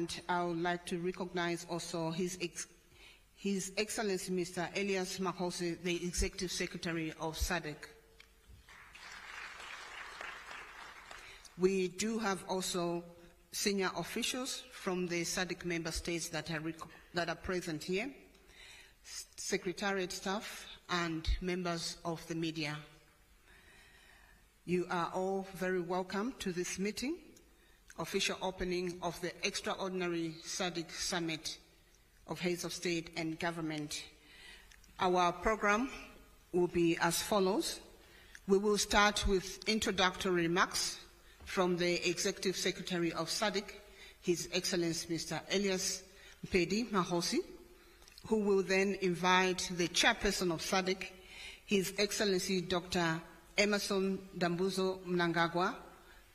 And I would like to recognize also His Excellency Mr. Elias Mahosi, the Executive Secretary of SADC. We do have also senior officials from the SADC member states that are present here, secretariat staff, and members of the media. You are all very welcome to this meeting, official opening of the extraordinary SADC Summit of Heads of State and Government. Our program will be as follows. We will start with introductory remarks from the Executive Secretary of SADC, His Excellency Mr. Elias Mpedi Mahosi, who will then invite the Chairperson of SADC, His Excellency Dr. Emmerson Dambuzo Mnangagwa,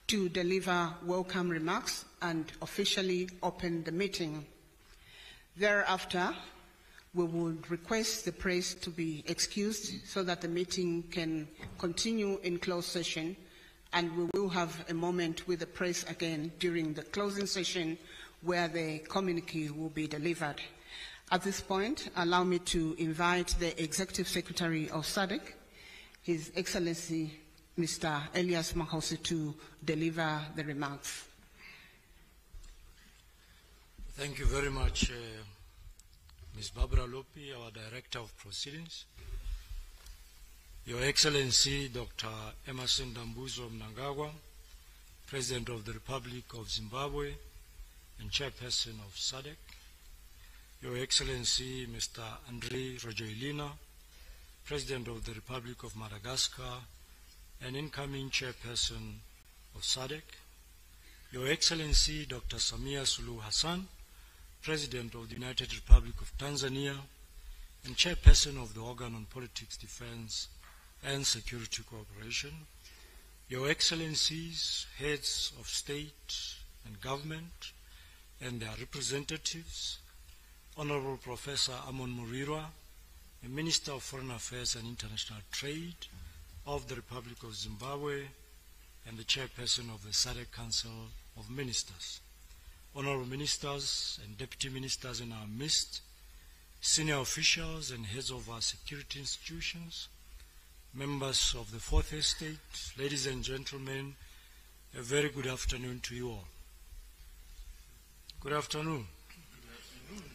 to deliver welcome remarks and officially open the meeting. Thereafter, we would request the press to be excused so that the meeting can continue in closed session, and we will have a moment with the press again during the closing session where the communique will be delivered. At this point, allow me to invite the Executive Secretary of SADC, His Excellency Mr. Elias Mahosi, to deliver the remarks. Thank you very much, Ms. Barbara Lopi, our Director of Proceedings. Your Excellency, Dr. Emmerson Dambuzo Mnangagwa, President of the Republic of Zimbabwe and Chairperson of SADC. Your Excellency, Mr. Andre Rajoelina, President of the Republic of Madagascar and incoming Chairperson of SADC. Your Excellency, Dr. Samia Suluhu Hassan, President of the United Republic of Tanzania and Chairperson of the Organ on Politics, Defense and Security Cooperation, Your Excellencies, Heads of State and Government and their representatives, Honorable Professor Amon Murirwa, the Minister of Foreign Affairs and International Trade of the Republic of Zimbabwe and the Chairperson of the SADC Council of Ministers, Honorable Ministers and Deputy Ministers in our midst, senior officials and heads of our security institutions, members of the Fourth Estate, ladies and gentlemen, a very good afternoon to you all. Good afternoon. Good afternoon.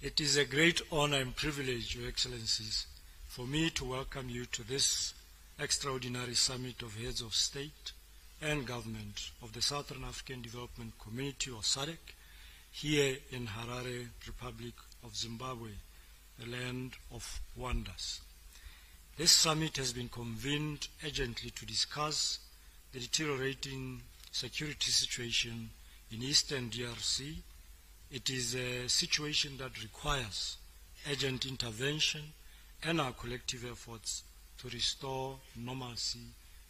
It is a great honor and privilege, Your Excellencies, for me to welcome you to this extraordinary summit of heads of state and government of the Southern African Development Community, or SADC, here in Harare, Republic of Zimbabwe, the land of wonders. This summit has been convened urgently to discuss the deteriorating security situation in Eastern DRC. It is a situation that requires urgent intervention and our collective efforts to restore normalcy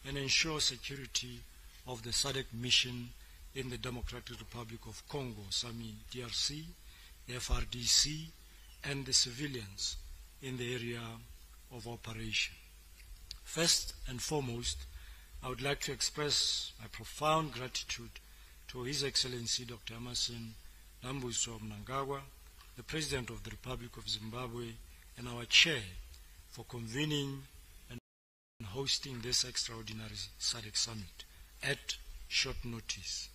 and ensure security of the SADC mission in the Democratic Republic of Congo, SAMI DRC, the FRDC, and the civilians in the area of operation. First and foremost, I would like to express my profound gratitude to His Excellency Dr. Emmerson Dambuzo Mnangagwa, the President of the Republic of Zimbabwe and our Chair, for convening and hosting this extraordinary SADC summit at short notice.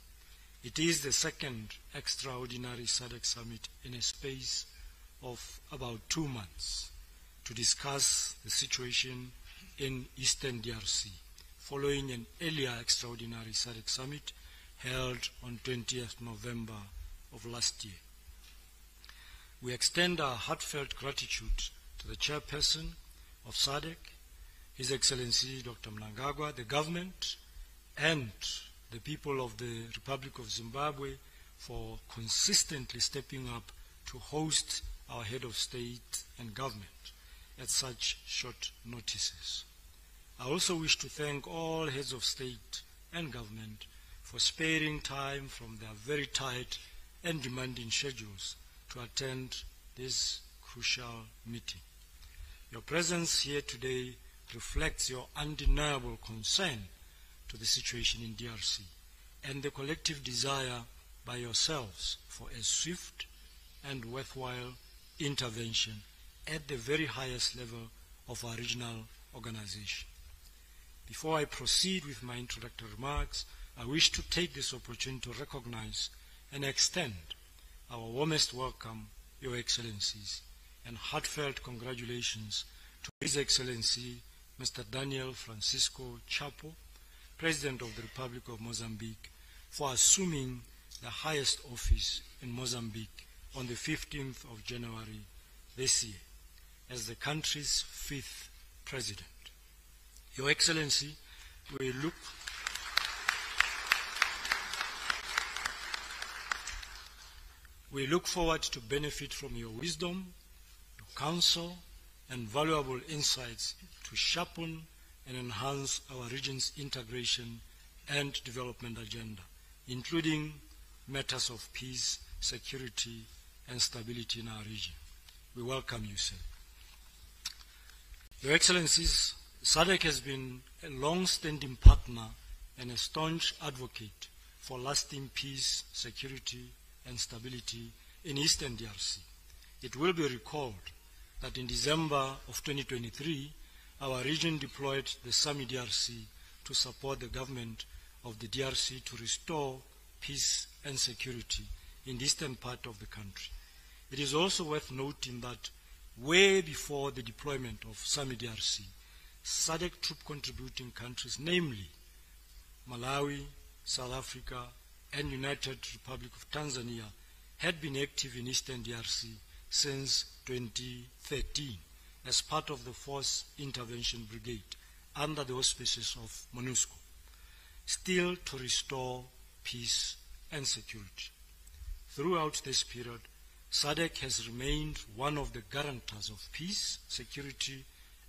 It is the second extraordinary SADC summit in a space of about 2 months to discuss the situation in Eastern DRC, following an earlier extraordinary SADC summit held on 20th November of last year. We extend our heartfelt gratitude to the Chairperson of SADC, His Excellency Dr. Mnangagwa, the government, and the people of the Republic of Zimbabwe for consistently stepping up to host our head of state and government at such short notices. I also wish to thank all heads of state and government for sparing time from their very tight and demanding schedules to attend this crucial meeting. Your presence here today reflects your undeniable concern to the situation in DRC and the collective desire by yourselves for a swift and worthwhile intervention at the very highest level of our regional organization. Before I proceed with my introductory remarks, I wish to take this opportunity to recognize and extend our warmest welcome, Your Excellencies, and heartfelt congratulations to His Excellency Mr. Daniel Francisco Chapo, President of the Republic of Mozambique, for assuming the highest office in Mozambique on the 15th of January this year as the country's 5th President. Your Excellency, we look forward to benefit from your wisdom, your counsel, and valuable insights to sharpen and enhance our region's integration and development agenda, including matters of peace, security, and stability in our region. We welcome you, sir. Your Excellencies, SADC has been a long-standing partner and a staunch advocate for lasting peace, security, and stability in Eastern DRC. It will be recalled that in December of 2023, our region deployed the SAMI DRC to support the government of the DRC to restore peace and security in the eastern part of the country. It is also worth noting that way before the deployment of SAMI DRC, SADC troop contributing countries, namely Malawi, South Africa, and United Republic of Tanzania, had been active in Eastern DRC since 2013 as part of the Force Intervention Brigade under the auspices of MONUSCO, still to restore peace and security. Throughout this period, SADC has remained one of the guarantors of peace, security,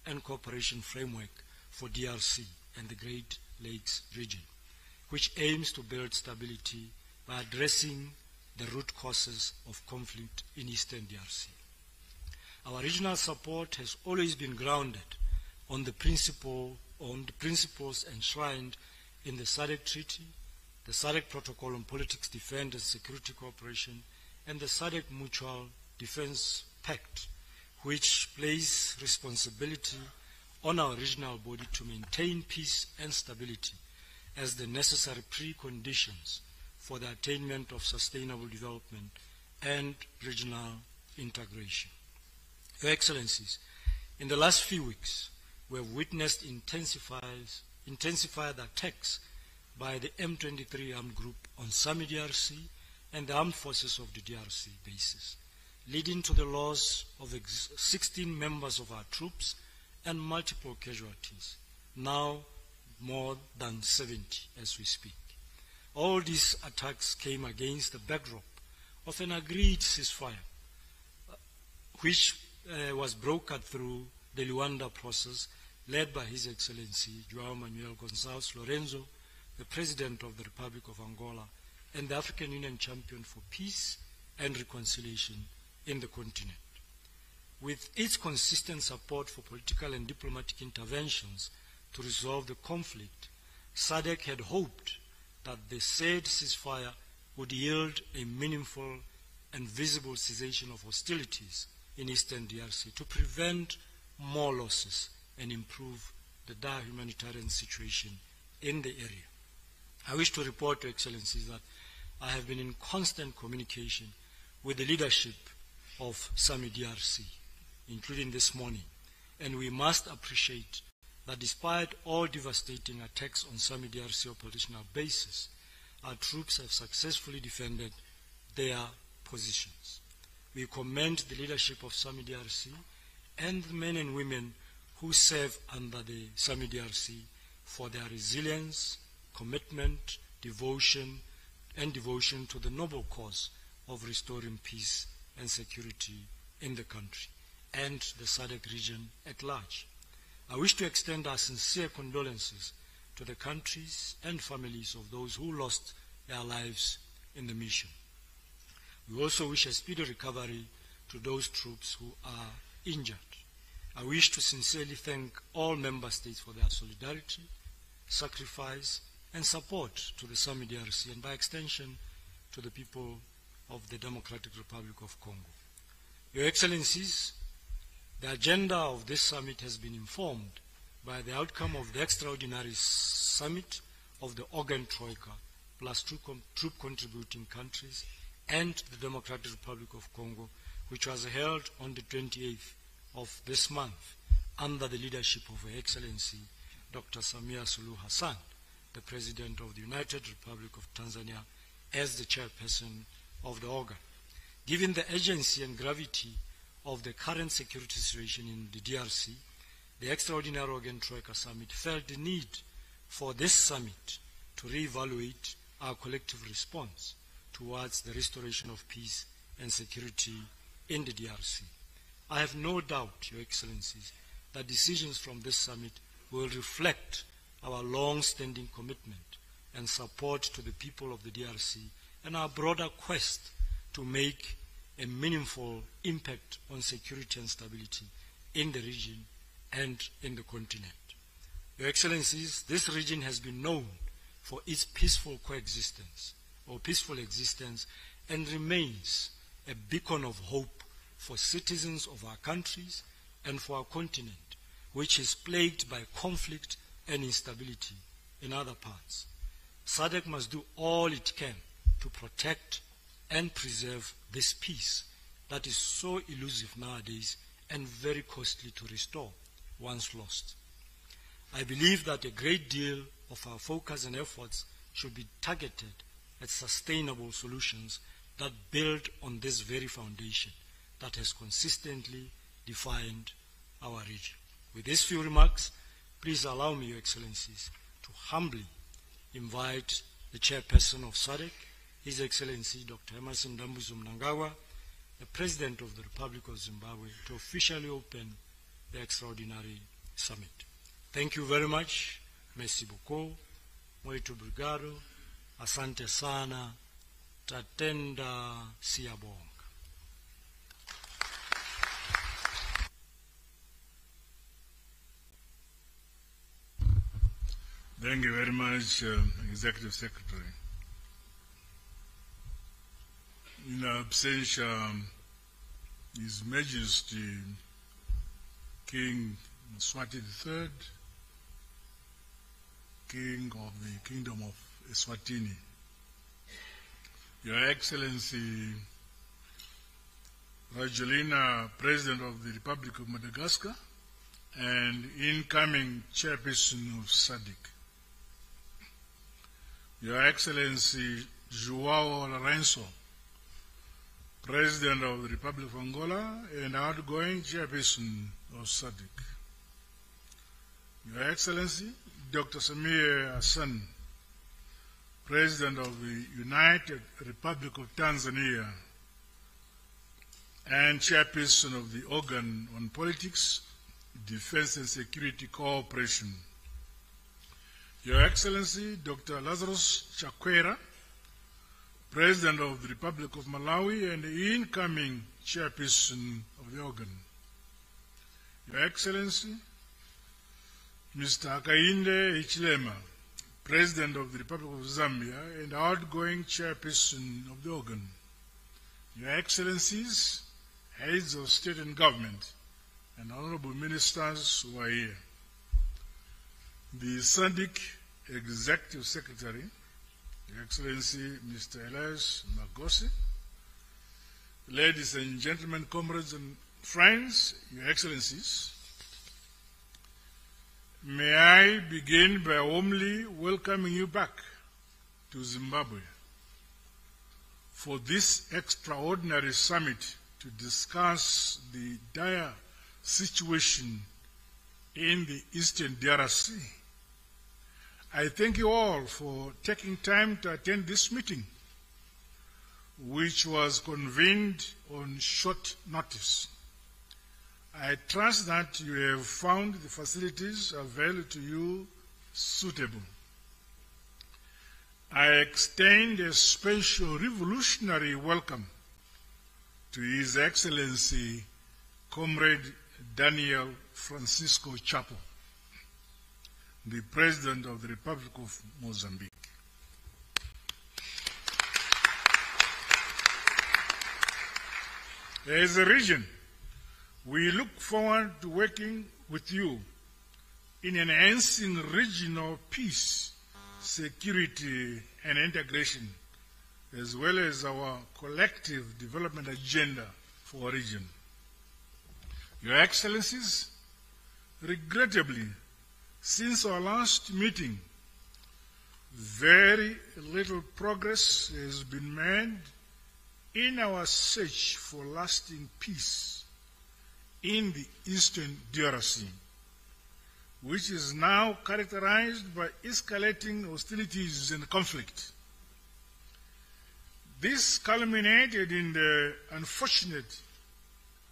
and cooperation framework for DRC and the Great Lakes region, which aims to build stability by addressing the root causes of conflict in Eastern DRC. Our regional support has always been grounded on the principles enshrined in the SADC Treaty, the SADC Protocol on Politics, Defense and Security Cooperation, and the SADC Mutual Defense Pact, which place responsibility on our regional body to maintain peace and stability as the necessary preconditions for the attainment of sustainable development and regional integration. Your Excellencies, in the last few weeks, we have witnessed intensified attacks by the M23 armed group on SAMI DRC and the armed forces of the DRC bases, leading to the loss of 16 members of our troops and multiple casualties, now more than 70 as we speak. All these attacks came against the backdrop of an agreed ceasefire, which was brokered through the Luanda process led by His Excellency João Manuel Gonçalves Lorenzo, the President of the Republic of Angola, and the African Union champion for peace and reconciliation in the continent. With its consistent support for political and diplomatic interventions to resolve the conflict, SADC had hoped that the said ceasefire would yield a meaningful and visible cessation of hostilities in Eastern DRC to prevent more losses and improve the dire humanitarian situation in the area. I wish to report to Excellencies that I have been in constant communication with the leadership of SAMI DRC, including this morning, and we must appreciate that despite all devastating attacks on SAMI DRC operational bases, our troops have successfully defended their positions. We commend the leadership of SAMI DRC and the men and women who serve under the SAMI DRC for their resilience, commitment, devotion to the noble cause of restoring peace and security in the country and the SADC region at large. I wish to extend our sincere condolences to the countries and families of those who lost their lives in the mission. We also wish a speedy recovery to those troops who are injured. I wish to sincerely thank all member states for their solidarity, sacrifice, and support to the SAMI DRC, and by extension to the people of the Democratic Republic of Congo. Your Excellencies, the agenda of this summit has been informed by the outcome of the extraordinary summit of the Organ Troika, plus troop contributing countries, and the Democratic Republic of Congo, which was held on the 28th of this month under the leadership of Her Excellency Dr. Samia Suluhu Hassan, the President of the United Republic of Tanzania, as the chairperson of the organ. Given the urgency and gravity of the current security situation in the DRC, the Extraordinary Organ Troika Summit felt the need for this summit to reevaluate our collective response towards the restoration of peace and security in the DRC. I have no doubt, Your Excellencies, that decisions from this summit will reflect our long-standing commitment and support to the people of the DRC and our broader quest to make a meaningful impact on security and stability in the region and in the continent. Your Excellencies, this region has been known for its peaceful coexistence or peaceful existence and remains a beacon of hope for citizens of our countries and for our continent, which is plagued by conflict and instability in other parts. SADC must do all it can to protect and preserve this peace that is so elusive nowadays and very costly to restore once lost. I believe that a great deal of our focus and efforts should be targeted at sustainable solutions that build on this very foundation that has consistently defined our region. With these few remarks, please allow me, Your Excellencies, to humbly invite the chairperson of SADC, His Excellency Dr. Emerson Dambuzo Mnangagwa, the President of the Republic of Zimbabwe, to officially open the Extraordinary Summit. Thank you very much. Merci beaucoup. Muito obrigado. Asante sana. Tatenda siyabonga. Thank you very much, Executive Secretary. In absentia, His Majesty King Mswati III, King of the Kingdom of Eswatini, Your Excellency Rajoelina, President of the Republic of Madagascar, and incoming Chairperson of SADC, Your Excellency João Lourenço, President of the Republic of Angola and outgoing Chairperson of SADC, Your Excellency Dr. Samia Hassan, President of the United Republic of Tanzania and Chairperson of the Organ on Politics, Defense and Security Cooperation, Your Excellency Dr. Lazarus Chakwera, President of the Republic of Malawi and the incoming Chairperson of the organ, Your Excellency Mr. Hakainde Hichilema, President of the Republic of Zambia and outgoing Chairperson of the organ, Your Excellencies, Heads of State and Government, and Honorable Ministers who are here, the SADC Executive Secretary, Your Excellency Mr. Elias Magosi, ladies and gentlemen, comrades and friends, Your Excellencies, may I begin by warmly welcoming you back to Zimbabwe for this extraordinary summit to discuss the dire situation in the Eastern DRC. I thank you all for taking time to attend this meeting, which was convened on short notice. I trust that you have found the facilities available to you suitable. I extend a special revolutionary welcome to His Excellency Comrade Daniel Francisco Chapo, the President of the Republic of Mozambique. As a region, we look forward to working with you in enhancing regional peace, security, and integration, as well as our collective development agenda for our region. Your Excellencies, regrettably, since our last meeting, very little progress has been made in our search for lasting peace in the Eastern DRC, which is now characterized by escalating hostilities and conflict. This culminated in the unfortunate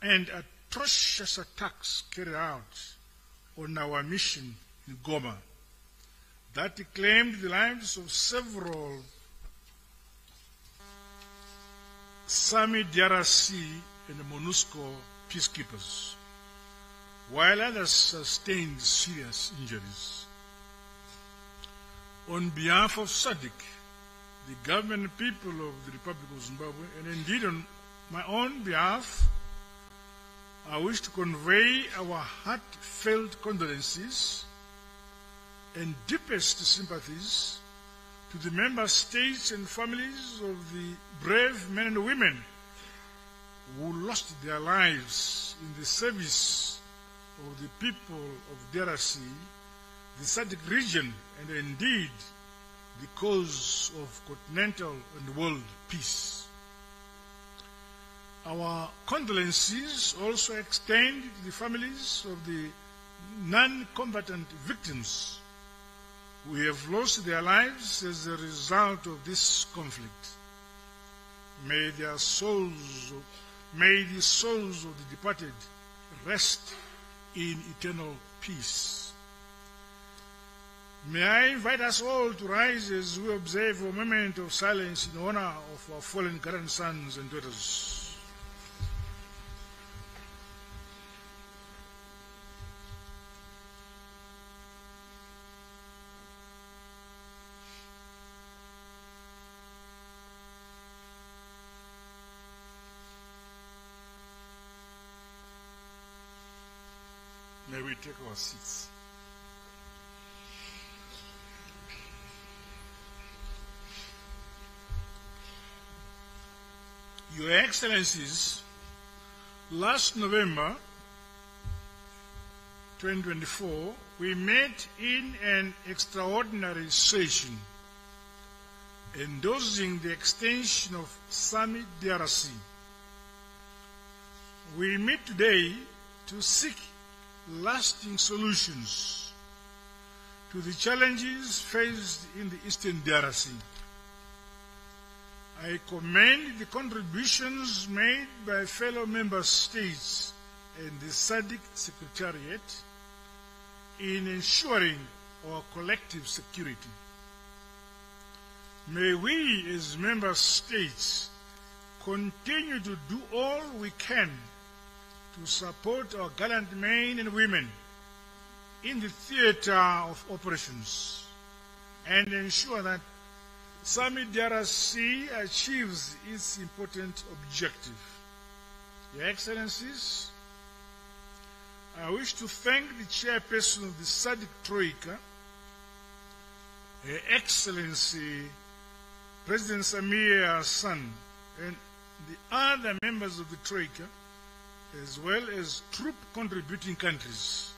and atrocious attacks carried out on our mission in Goma that claimed the lives of several Sami DRC and MONUSCO peacekeepers, while others sustained serious injuries. On behalf of SADC, the government and people of the Republic of Zimbabwe, and indeed on my own behalf, I wish to convey our heartfelt condolences and deepest sympathies to the member states and families of the brave men and women who lost their lives in the service of the people of DRC, the SADC region, and indeed the cause of continental and world peace. Our condolences also extend to the families of the non-combatant victims who have lost their lives as a result of this conflict. May the souls of the departed rest in eternal peace. May I invite us all to rise as we observe a moment of silence in honor of our fallen grandsons and daughters. May we take our seats. Your Excellencies, last November 2024, we met in an extraordinary session endorsing the extension of Sami DRC. We meet today to seek lasting solutions to the challenges faced in the Eastern DRC. I commend the contributions made by fellow member states and the SADC Secretariat in ensuring our collective security. May we as member states continue to do all we can to support our gallant men and women in the theater of operations and ensure that Sami DRC achieves its important objective. Your Excellencies, I wish to thank the chairperson of the SADC Troika, Her Excellency President Samia Hassan, and the other members of the Troika, as well as troop contributing countries,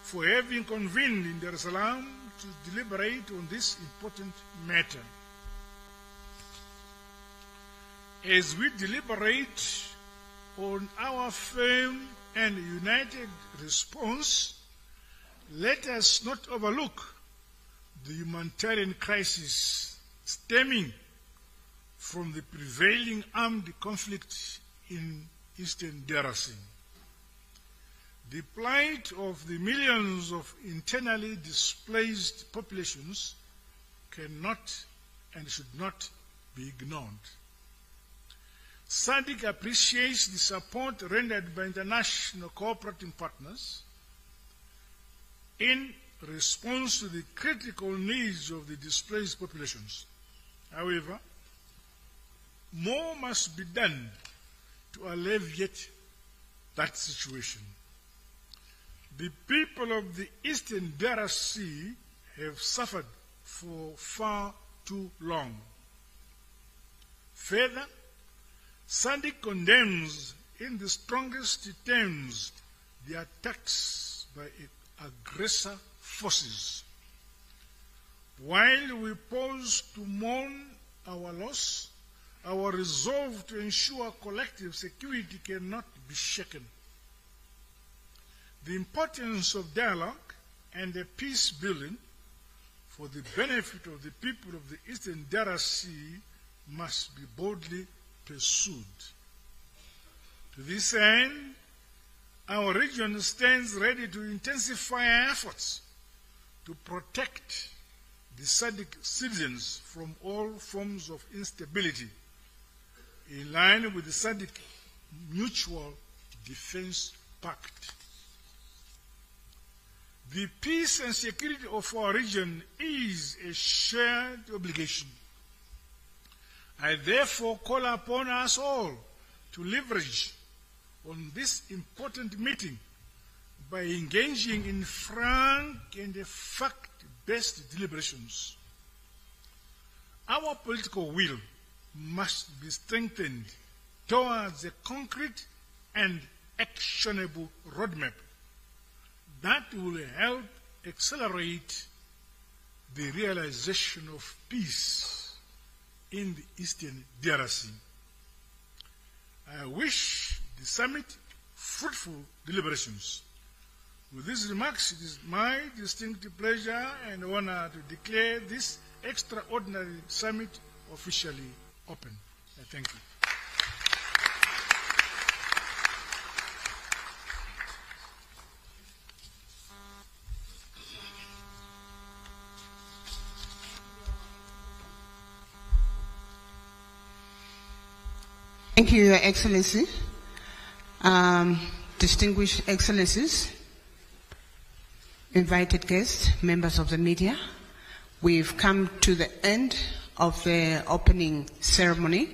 for having convened in Dar es Salaam to deliberate on this important matter. As we deliberate on our firm and united response, let us not overlook the humanitarian crisis stemming from the prevailing armed conflict in Eastern DRC. The plight of the millions of internally displaced populations cannot and should not be ignored. SADC appreciates the support rendered by international cooperating partners in response to the critical needs of the displaced populations. However, more must be done to alleviate that situation. The people of the Eastern DRC have suffered for far too long. Further, SADC condemns in the strongest terms the attacks by aggressor forces. While we pause to mourn our loss, our resolve to ensure collective security cannot be shaken. The importance of dialogue and peace building for the benefit of the people of the Eastern DRC must be boldly pursued. To this end, our region stands ready to intensify our efforts to protect the SADC citizens from all forms of instability, in line with the SADC Mutual Defense Pact. The peace and security of our region is a shared obligation. I therefore call upon us all to leverage on this important meeting by engaging in frank and fact-based deliberations. Our political will must be strengthened towards a concrete and actionable roadmap that will help accelerate the realization of peace in the Eastern DRC. I wish the summit fruitful deliberations. With these remarks, it is my distinct pleasure and honor to declare this extraordinary summit officially open. I thank you. Thank you, Your Excellency. Distinguished Excellencies, invited guests, members of the media, we've come to the end of the opening ceremony.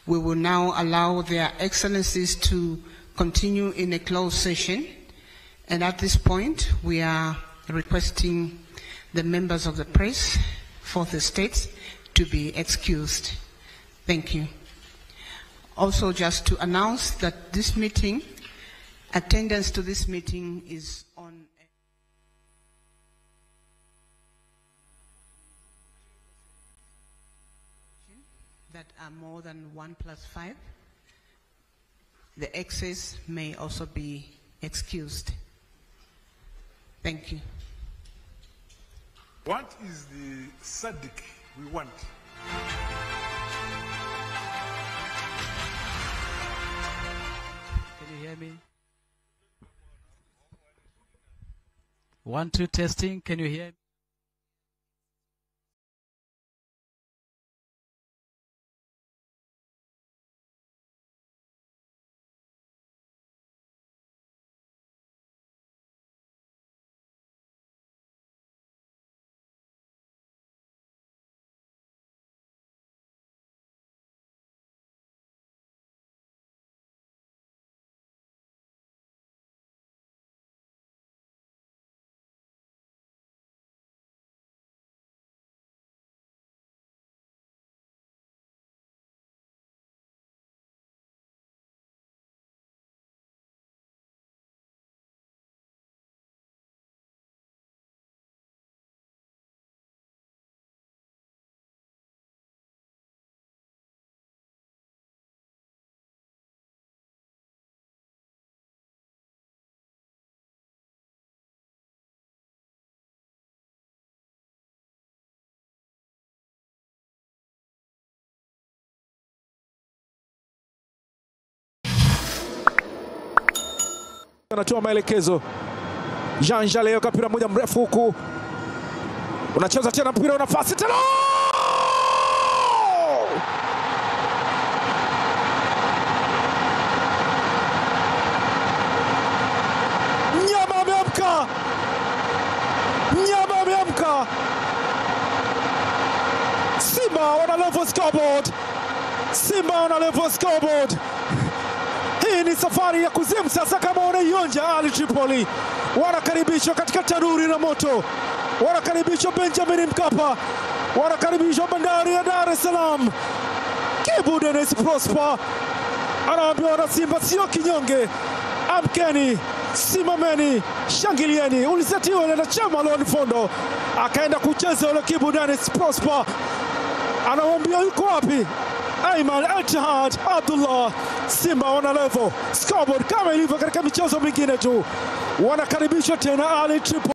We will now allow their Excellencies to continue in a closed session. And at this point, we are requesting the members of the press for the states to be excused. Thank you. Also, just to announce that this meeting, attendance to this meeting is on that are more than 1+5. The excess may also be excused. Thank you. What is the SADC we want? Hear me? 1, 2, testing. Can you hear me? Anatoa maelekezo. Jean Jaleo kapira moja mrefu huku. Unacheza tena mpira una nafasi tena. Nyama ameamka. Nyama ameamka. Simba wana level scoreboard. Simba wana level scoreboard. Hii ni safari ya kuzimu sasa, kama wanaionja Ali Tripoli. Wanakaribishwa katika tanuri la moto, wanakaribishwa Benjamin Mkapa, wanakaribishwa bandari ya Dar es Salaam. Kibu Dennis Prosper anawaambia wana Simba sio kinyonge, amkeni, simameni, shangilieni. Ulisatiwa na chama Loni Fondo, akaenda kucheza ule Kibu Dennis Prosper. Anawaambia yuko wapi Ayman Al-Jihad Abdullah. Simba wana level scoreboard kama ilivyo katika michezo mingine tu. Wanakaribishwa tena Ali Tripoli.